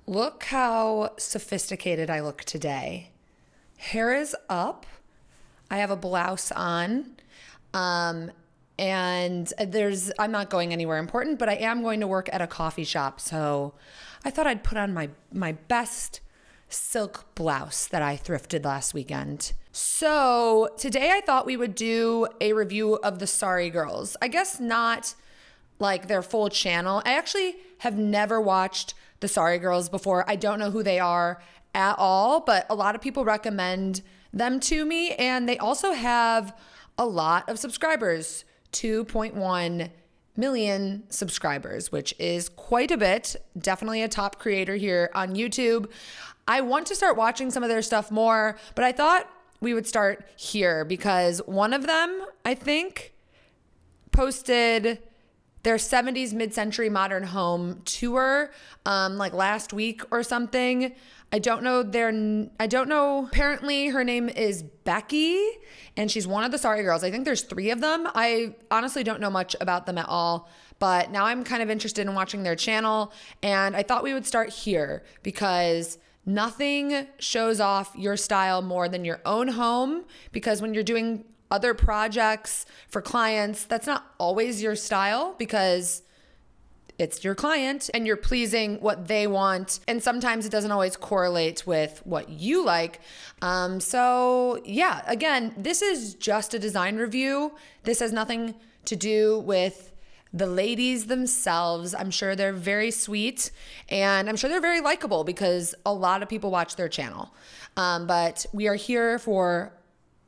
Look how sophisticated I look today. Hair is up. I have a blouse on. And I'm not going anywhere important, but I am going to work at a coffee shop. So I thought I'd put on my best silk blouse that I thrifted last weekend. So today I thought we would do a review of the Sorry Girls. I guess not like their full channel. I actually have never watched the Sorry Girls before. I don't know who they are at all, but a lot of people recommend them to me. And they also have a lot of subscribers, 2.1 million subscribers, which is quite a bit. Definitely a top creator here on YouTube. I want to start watching some of their stuff more, but I thought we would start here because one of them, I think, posted their 70s mid-century modern home tour like last week or something. I don't know. Apparently her name is Becky and she's one of the Sorry Girls. I think there's 3 of them. I honestly don't know much about them at all, but now I'm kind of interested in watching their channel and I thought we would start here because nothing shows off your style more than your own home, because when you're doing other projects for clients, that's not always your style because it's your client and you're pleasing what they want. And sometimes it doesn't always correlate with what you like. So yeah, again, this is just a design review. This has nothing to do with the ladies themselves. I'm sure they're very sweet and I'm sure they're very likable because a lot of people watch their channel. But we are here for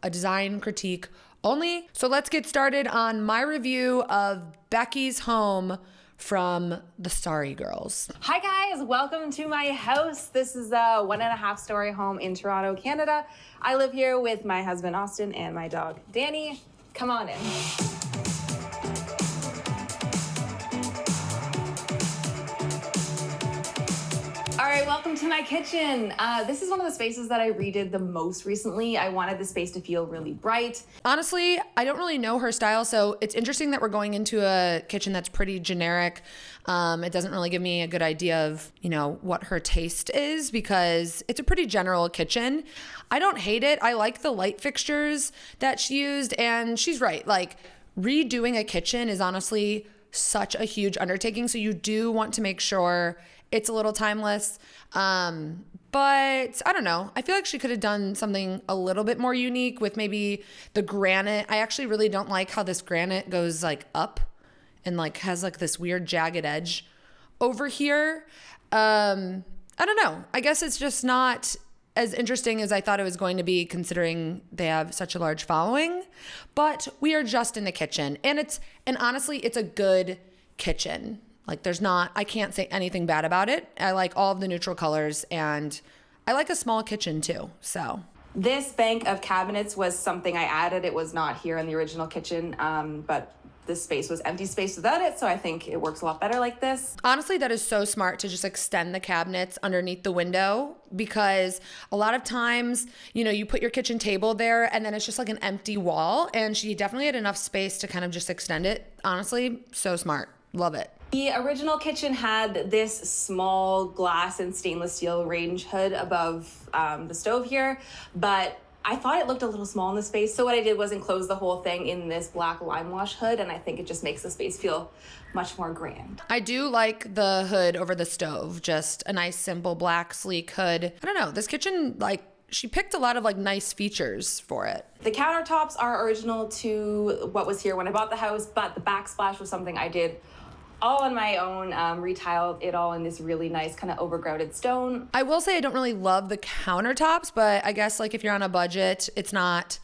a design critique only. So let's get started on my review of Becky's home from the Sorry Girls. Hi guys, welcome to my house. This is a 1.5 story home in Toronto, Canada. I live here with my husband Austin and my dog Danny. Come on in. All right, welcome to my kitchen. This is one of the spaces that I redid the most recently. I wanted the space to feel really bright. Honestly, I don't really know her style, so it's interesting that we're going into a kitchen that's pretty generic. It doesn't really give me a good idea of, what her taste is because it's a pretty general kitchen. I don't hate it. I like the light fixtures that she used, and she's right. Like, redoing a kitchen is honestly such a huge undertaking, so you do want to make sure it's a little timeless. But I don't know. I feel like she could have done something a little bit more unique with maybe the granite. I actually really don't like how this granite goes like up and like has like this weird jagged edge over here. I don't know. I guess it's just not as interesting as I thought it was going to be considering they have such a large following. But we are just in the kitchen and honestly, it's a good kitchen. Like I can't say anything bad about it. I like all of the neutral colors and I like a small kitchen too, so. This bank of cabinets was something I added. It was not here in the original kitchen, but this space was empty space without it, so I think it works a lot better like this. Honestly, that is so smart to just extend the cabinets underneath the window because a lot of times, you put your kitchen table there and then it's just like an empty wall, and she definitely had enough space to kind of just extend it. Honestly, so smart. Love it. The original kitchen had this small glass and stainless steel range hood above the stove here, but I thought it looked a little small in the space. So what I did was enclose the whole thing in this black lime wash hood, and I think it just makes the space feel much more grand. I do like the hood over the stove, just a nice simple black sleek hood. I don't know, this kitchen, she picked a lot of nice features for it. The countertops are original to what was here when I bought the house, but the backsplash was something I did all on my own, retiled it all in this really nice kind of overgrouted stone. I will say I don't really love the countertops, but I guess if you're on a budget, it's not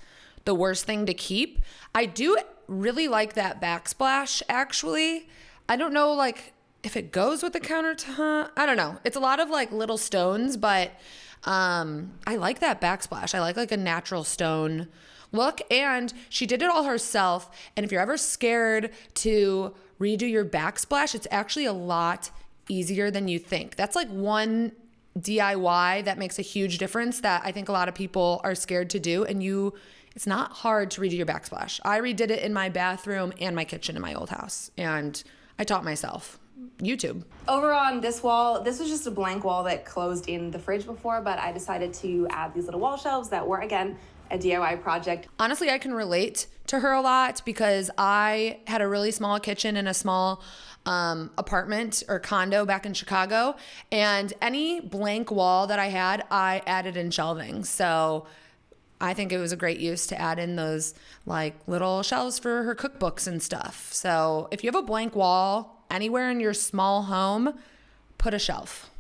the worst thing to keep. I do really like that backsplash, actually. I don't know, if it goes with the countertop. I don't know. It's a lot of little stones, but I like that backsplash. I like a natural stone look, and she did it all herself. And if you're ever scared to redo your backsplash, it's actually a lot easier than you think. That's one DIY that makes a huge difference that I think a lot of people are scared to do. And it's not hard to redo your backsplash. I redid it in my bathroom and my kitchen in my old house, and I taught myself. YouTube. Over on this wall, this was just a blank wall that closed in the fridge before, but I decided to add these little wall shelves that were, again, a DIY project. Honestly, I can relate to her a lot because I had a really small kitchen in a small apartment or condo back in Chicago, and any blank wall that I had, I added in shelving. So I think it was a great use to add in those like little shelves for her cookbooks and stuff. So if you have a blank wall anywhere in your small home, put a shelf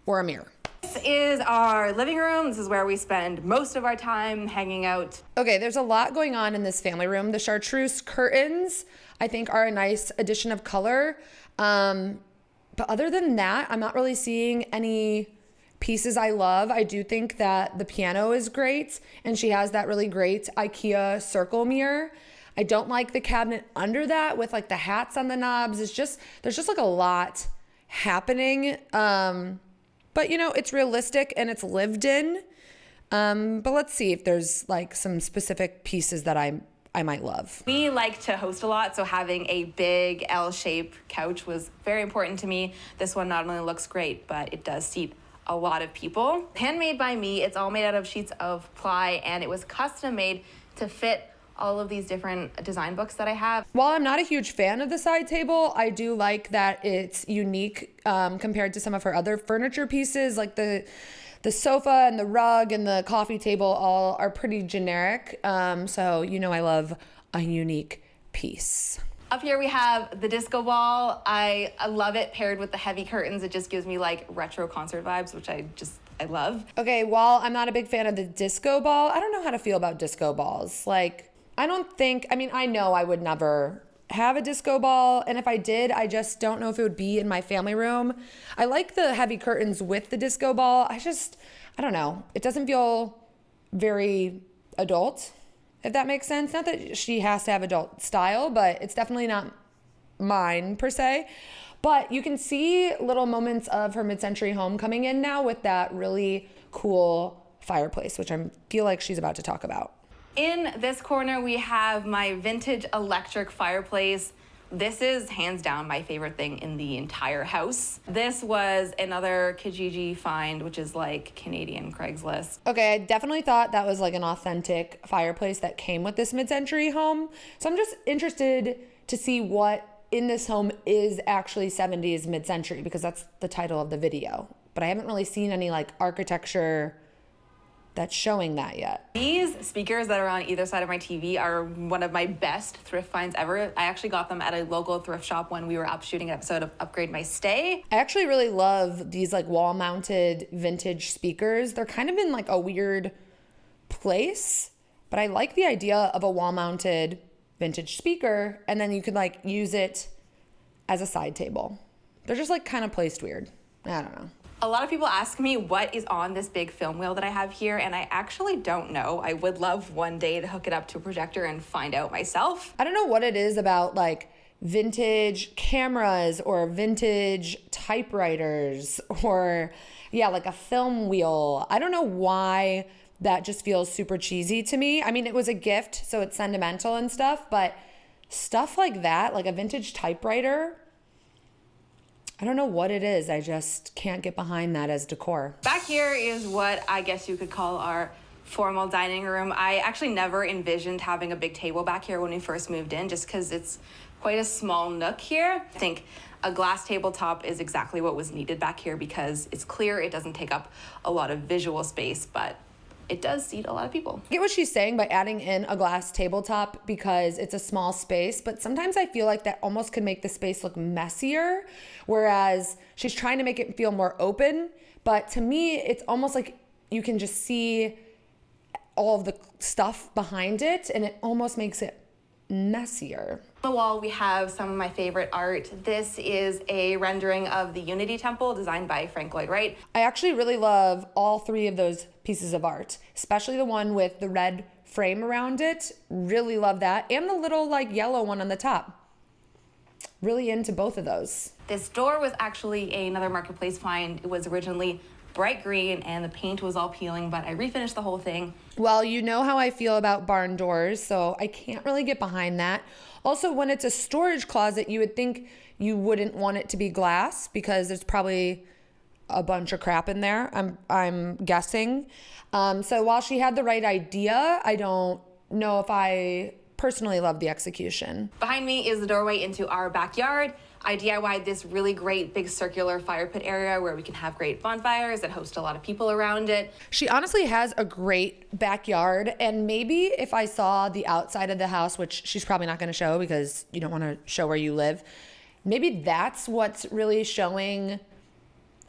or a mirror. This is our living room. This is where we spend most of our time hanging out. Okay, there's a lot going on in this family room. The chartreuse curtains, I think, are a nice addition of color. But other than that, I'm not really seeing any pieces I love. I do think that the piano is great, and she has that really great IKEA circle mirror. I don't like the cabinet under that with like the hats on the knobs. There's just like a lot happening. But you know, it's realistic and it's lived in. But let's see if there's like some specific pieces that I might love. We like to host a lot, so having a big L-shaped couch was very important to me. This one not only looks great, but it does seat a lot of people. Handmade by me, it's all made out of sheets of ply, and it was custom made to fit all of these different design books that I have. While I'm not a huge fan of the side table, I do like that it's unique compared to some of her other furniture pieces, like the sofa and the rug and the coffee table all are pretty generic. So, you know, I love a unique piece. Up here we have the disco ball. I love it paired with the heavy curtains. It just gives me like retro concert vibes, which I love. Okay, while I'm not a big fan of the disco ball, I don't know how to feel about disco balls. Like, I know I would never have a disco ball, and if I did, I just don't know if it would be in my family room. I like the heavy curtains with the disco ball. I don't know. It doesn't feel very adult, if that makes sense. Not that she has to have adult style, but it's definitely not mine per se. But you can see little moments of her mid-century home coming in now with that really cool fireplace, which I feel like she's about to talk about. In this corner, we have my vintage electric fireplace. This is hands down my favorite thing in the entire house. This was another Kijiji find, which is like Canadian Craigslist. Okay, I definitely thought that was like an authentic fireplace that came with this mid-century home. So I'm just interested to see what in this home is actually 70s mid-century, because that's the title of the video. But I haven't really seen any like architecture that's showing that yet. These speakers that are on either side of my TV are one of my best thrift finds ever. I actually got them at a local thrift shop when we were up shooting an episode of Upgrade My Stay. I actually really love these like wall-mounted vintage speakers. They're kind of in like a weird place, but I like the idea of a wall-mounted vintage speaker, and then you could like use it as a side table. They're just like kind of placed weird. I don't know. A lot of people ask me what is on this big film wheel that I have here, and I actually don't know. I would love one day to hook it up to a projector and find out myself. I don't know what it is about like vintage cameras or vintage typewriters or like a film wheel. I don't know why that just feels super cheesy to me. I mean, it was a gift, so it's sentimental and stuff, but stuff like that, like a vintage typewriter, I don't know what it is. I just can't get behind that as decor. Back here is what I guess you could call our formal dining room. I actually never envisioned having a big table back here when we first moved in, just because it's quite a small nook here. I think a glass tabletop is exactly what was needed back here because it's clear, it doesn't take up a lot of visual space, but it does seat a lot of people. I get what she's saying by adding in a glass tabletop because it's a small space, but sometimes I feel like that almost could make the space look messier, whereas she's trying to make it feel more open. But to me, it's almost like you can just see all of the stuff behind it, and it almost makes it messier. On the wall, we have some of my favorite art. This is a rendering of the Unity Temple designed by Frank Lloyd Wright. I actually really love all three of those pieces of art, especially the one with the red frame around it. Really love that. And the little like yellow one on the top. Really into both of those. This door was actually another marketplace find. It was originally bright green, and the paint was all peeling, but I refinished the whole thing. Well, you know how I feel about barn doors, so I can't really get behind that. Also, when it's a storage closet, you would think you wouldn't want it to be glass because there's probably a bunch of crap in there, I'm guessing. So while she had the right idea, I don't know if I personally love the execution. Behind me is the doorway into our backyard. I DIY'd this really great big circular fire pit area where we can have great bonfires and host a lot of people around it. She honestly has a great backyard, and maybe if I saw the outside of the house, which she's probably not going to show because you don't want to show where you live, maybe that's what's really showing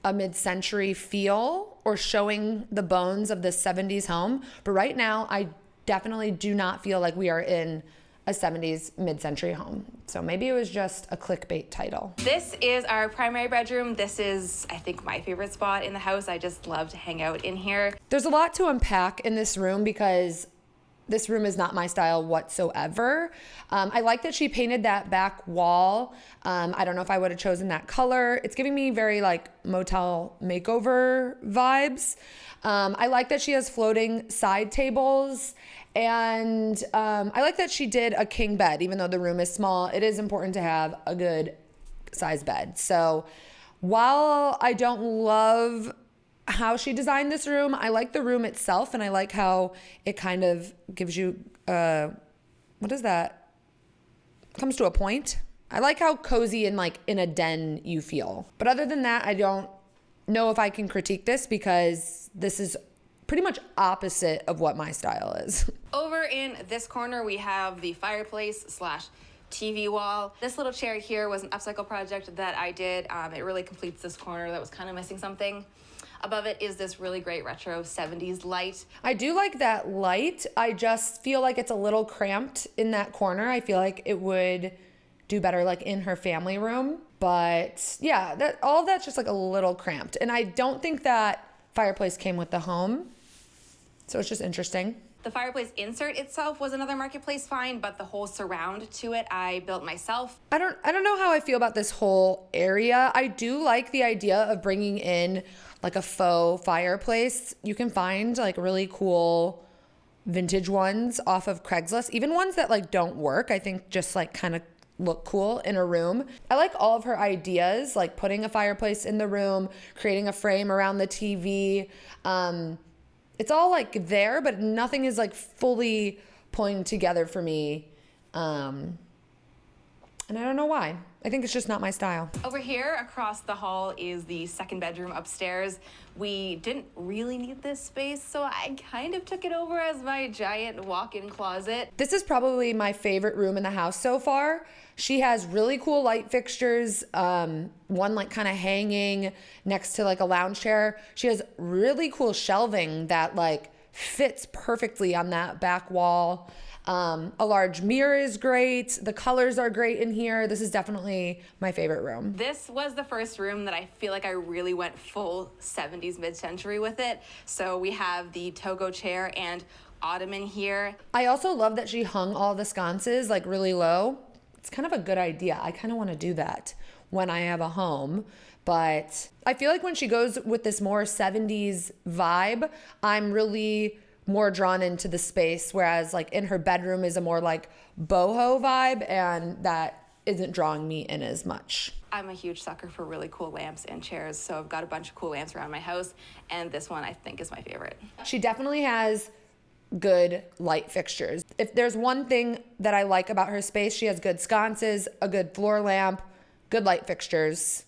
a mid-century feel or showing the bones of the 70s home. But right now, I definitely do not feel like we are in a 70s mid-century home. So maybe it was just a clickbait title. This is our primary bedroom. This is, I think, my favorite spot in the house. I just love to hang out in here. There's a lot to unpack in this room because this room is not my style whatsoever. I like that she painted that back wall. I don't know if I would have chosen that color. It's giving me very like motel makeover vibes. I like that she has floating side tables. And I like that she did a king bed, even though the room is small. It is important to have a good size bed. So while I don't love how she designed this room, I like the room itself, and I like how it kind of gives you, what is that? Comes to a point. I like how cozy and like in a den you feel. But other than that, I don't know if I can critique this because this is pretty much opposite of what my style is. Over in this corner, we have the fireplace slash TV wall. This little chair here was an upcycle project that I did. It really completes this corner that was kind of missing something. Above it is this really great retro 70s light. I do like that light. I just feel like it's a little cramped in that corner. I feel like it would do better like in her family room. But yeah, all of that's just like a little cramped. And I don't think that fireplace came with the home. So it's just interesting. The fireplace insert itself was another marketplace find, but the whole surround to it I built myself. I don't know how I feel about this whole area. I do like the idea of bringing in like a faux fireplace. You can find like really cool vintage ones off of Craigslist, even ones that like don't work. I think just like kind of look cool in a room. I like all of her ideas, like putting a fireplace in the room, creating a frame around the TV. It's all like there, but nothing is like fully pulling together for me. And I don't know why. I think it's just not my style. Over here across the hall is the second bedroom upstairs. We didn't really need this space, so I kind of took it over as my giant walk-in closet. This is probably my favorite room in the house so far. She has really cool light fixtures, one like kind of hanging next to like a lounge chair. She has really cool shelving that like fits perfectly on that back wall. A large mirror is great. The colors are great in here. This is definitely my favorite room. This was the first room that I feel like I really went full 70s mid-century with it. So we have the Togo chair and ottoman here. I also love that she hung all the sconces like really low. It's kind of a good idea. I kind of want to do that when I have a home. But I feel like when she goes with this more 70s vibe, I'm really more drawn into the space, whereas like in her bedroom is a more like boho vibe, and that isn't drawing me in as much. I'm a huge sucker for really cool lamps and chairs, so I've got a bunch of cool lamps around my house, and this one I think is my favorite. She definitely has good light fixtures. If there's one thing that I like about her space, she has good sconces, a good floor lamp, good light fixtures.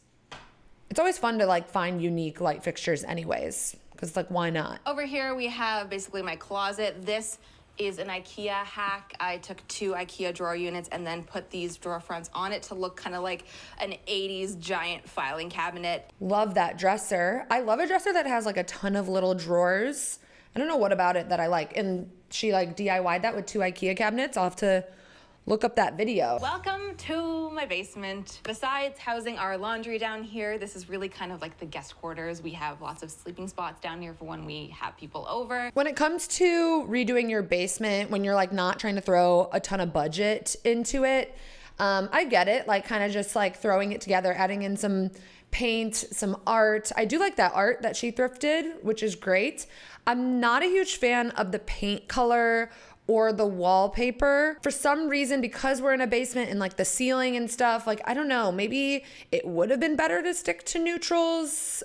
It's always fun to like find unique light fixtures anyways, because like why not? Over here we have basically my closet. This is an IKEA hack. I took 2 IKEA drawer units and then put these drawer fronts on it to look kind of like an 80s giant filing cabinet. Love that dresser. I love a dresser that has like a ton of little drawers. I don't know what about it that I like. And she like DIY'd that with 2 IKEA cabinets. I'll have to look up that video. Welcome to my basement. Besides housing our laundry down here, this is really kind of like the guest quarters. We have lots of sleeping spots down here for when we have people over. When it comes to redoing your basement, when you're like not trying to throw a ton of budget into it, I get it, like kind of just like throwing it together, adding in some paint, some art. I do like that art that she thrifted, which is great. I'm not a huge fan of the paint color or the wallpaper. For some reason, because we're in a basement and like the ceiling and stuff, like, I don't know, maybe it would have been better to stick to neutrals,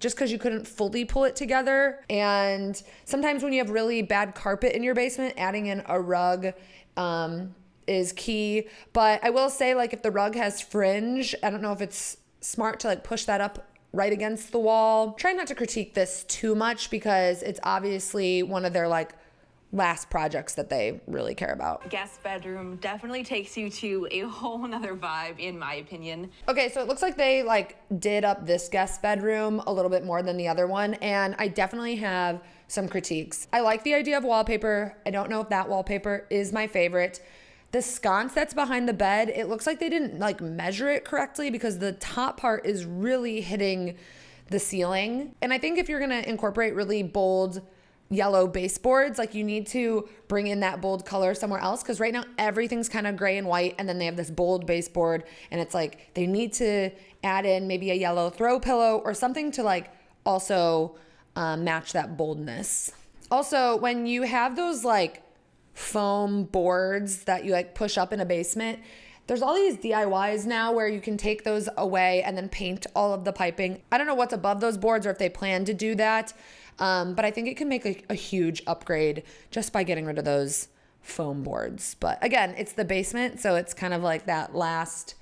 just because you couldn't fully pull it together. And sometimes when you have really bad carpet in your basement, adding in a rug, is key. But I will say, like, if the rug has fringe, I don't know if it's smart to like push that up right against the wall. Try not to critique this too much because it's obviously one of their like last projects that they really care about. Guest bedroom definitely takes you to a whole nother vibe, in my opinion. Okay, so it looks like they like did up this guest bedroom a little bit more than the other one, and I definitely have some critiques. I like the idea of wallpaper. I don't know if that wallpaper is my favorite. The sconce that's behind the bed, it looks like they didn't like measure it correctly because the top part is really hitting the ceiling. And I think if you're gonna incorporate really bold yellow baseboards, like you need to bring in that bold color somewhere else, because right now everything's kind of gray and white, and then they have this bold baseboard, and it's like they need to add in maybe a yellow throw pillow or something to like also match that boldness. Also, when you have those like foam boards that you like push up in a basement, there's all these DIYs now where you can take those away and then paint all of the piping. I don't know what's above those boards or if they plan to do that, but I think it can make a huge upgrade just by getting rid of those foam boards. But again, it's the basement, so it's kind of like that last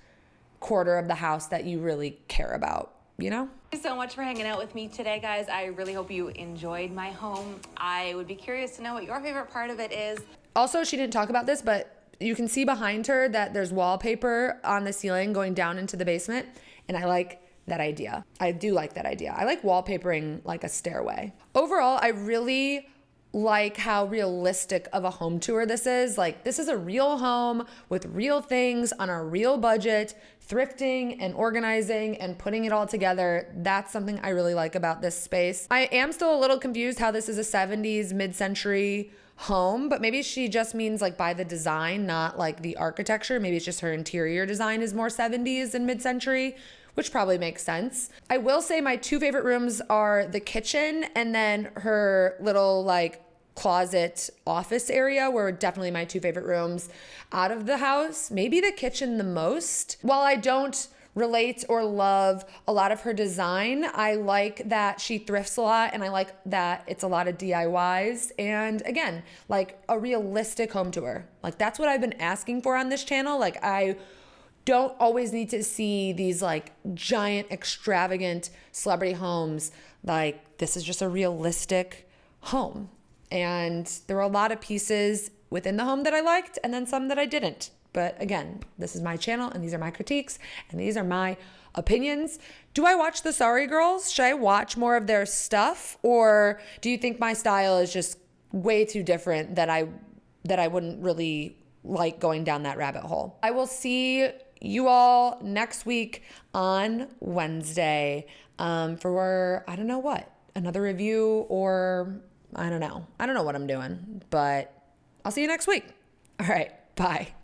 quarter of the house that you really care about, you know? Thank you so much for hanging out with me today, guys. I really hope you enjoyed my home. I would be curious to know what your favorite part of it is. Also, she didn't talk about this, but you can see behind her that there's wallpaper on the ceiling going down into the basement, and I like that idea. I do like that idea. I like wallpapering like a stairway. Overall, I really like how realistic of a home tour this is. Like, this is a real home with real things on a real budget, thrifting and organizing and putting it all together. That's something I really like about this space. I am still a little confused how this is a 70s mid-century home, but maybe she just means like by the design, not like the architecture. Maybe it's just her interior design is more 70s and mid-century, which probably makes sense. I will say my two favorite rooms are the kitchen and then her little like closet office area were definitely my two favorite rooms out of the house. Maybe the kitchen the most. While I don't relate or love a lot of her design, I like that she thrifts a lot, and I like that it's a lot of DIYs, and again, like a realistic home tour. Like, that's what I've been asking for on this channel. Like, I don't always need to see these like giant extravagant celebrity homes. Like, this is just a realistic home, and there were a lot of pieces within the home that I liked and then some that I didn't. But again, this is my channel and these are my critiques and these are my opinions. Do I watch the Sorry Girls? Should I watch more of their stuff? Or do you think my style is just way too different that I wouldn't really like going down that rabbit hole? I will see you all next week on Wednesday for, I don't know what, another review, or I don't know. I don't know what I'm doing, but I'll see you next week. All right, bye.